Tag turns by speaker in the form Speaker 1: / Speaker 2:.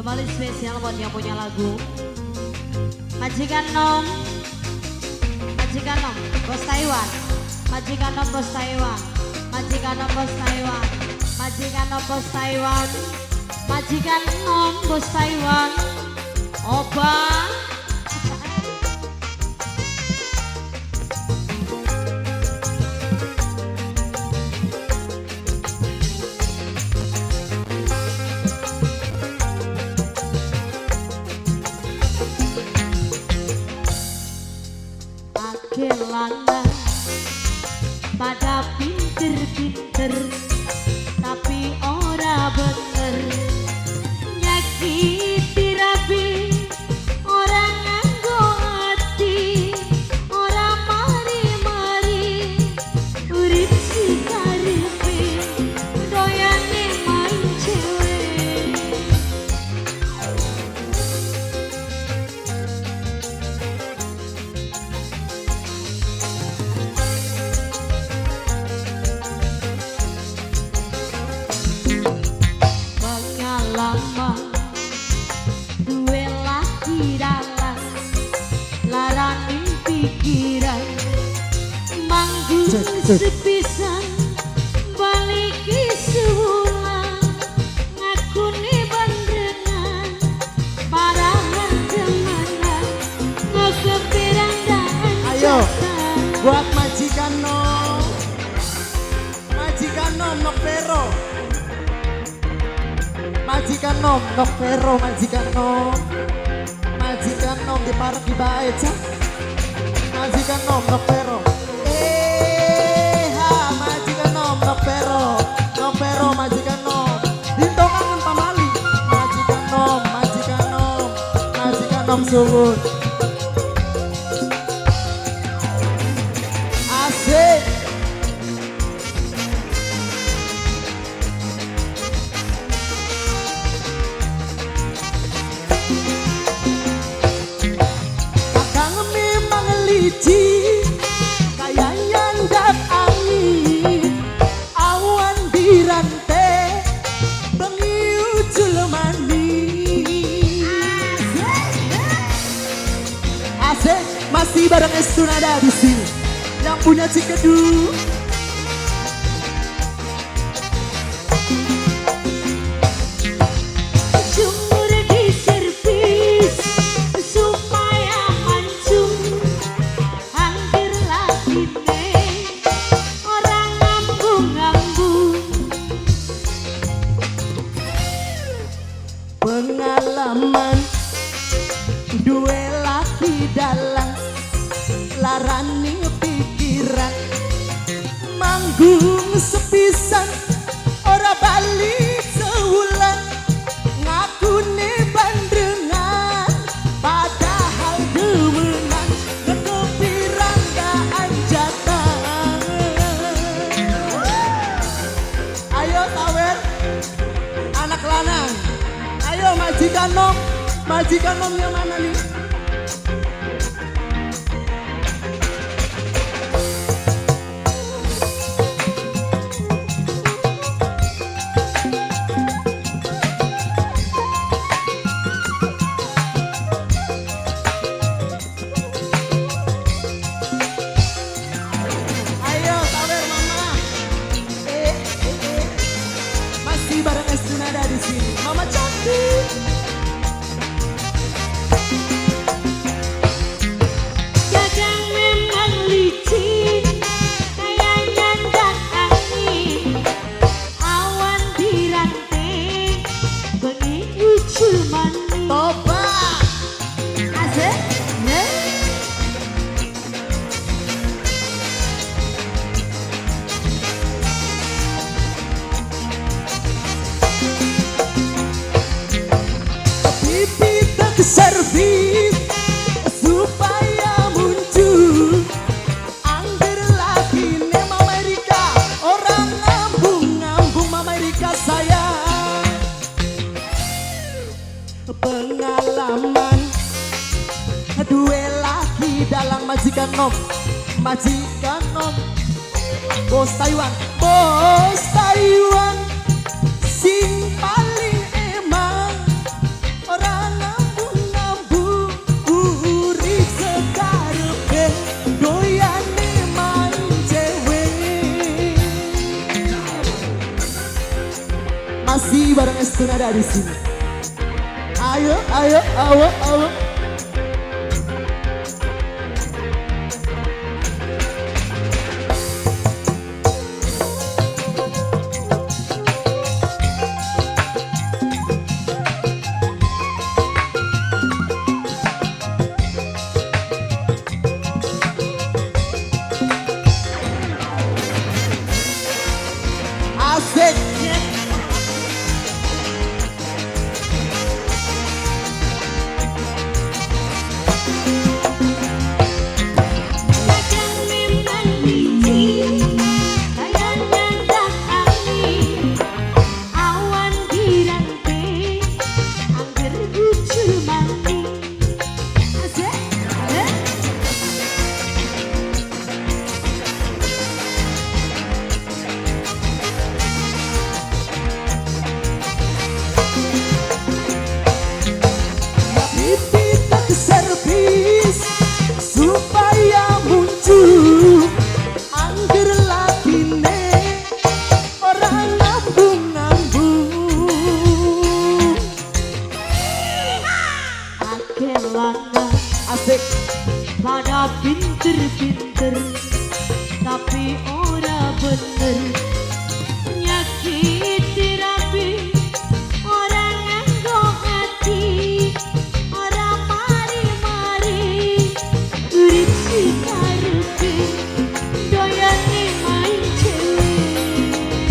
Speaker 1: Kembali spesial buat yang punya lagu. Majikan Nom, Majikan Nom, Bos Taiwan. Majikan Nom, Bos Taiwan. Majikan Nom, Bos Taiwan. Majikan Nom, Bos Taiwan. Majikan Nom, Bos Taiwan. Oba. Kelana pada pinter-pinter tapi ora bener nyakiti rabi orang nganggo hati ora mari-mari urip si karepe doyane main cewek. Lama duwe laki dalan larani pikiran manggung sepisan baliki sewulan ngakuni bandrengan parahan kemanan ngekepirandaan.
Speaker 2: Ayo buat majikan Nom, majikan Nom Nokvero, majikan Nom Nokvero, majikan Nom, majikan Nom di park di bae cak, majikan Nom Nokvero, majikan Nom Nokvero, Nokvero majikan Nom, Dinto kangen pamali, majikan Nom, majikan Nom, majikan Nom suwun. Asik. Kayak nyandak angin awan dirantai bengi ucul manis. Asik masih bareng Estunada di sini yang punya Cikedu. Pengalaman duwe laki dalang larani pikiran manggung sepisan ora balik sewulan ngakune bandrengan padahal demenan kekepirandaan jatah. Ayo sawer anak lanang, ayo majikan Nom yang mana nih? Ayo sawer mama, masih bareng Estunada di sini, mama cantik. Servis supaya muncul angger lagi nem Amerika orang ngambung Amerika sayang. Pengalaman duwe laki dalang majikan Nom, majikan Nom, Bos Taiwan, Bos Taiwan sing paling emang Masih bareng Estunada di sini. Ayo, ayo, ayo, ayo. Asik.
Speaker 1: Kadang memang licin, kadang nyandak angin, awan dirantai, angger bucu mati. Asik,
Speaker 2: Ditindak servis supaya muncul angger lakine orang ngambung-ngambung.
Speaker 1: akeh lanang
Speaker 2: Asik.
Speaker 1: pada pinter-pinter, tapi ora bener. Nyakiti rapi, orang nganggo hati, orang mari-mari, urip si karepe, doyane main cewek.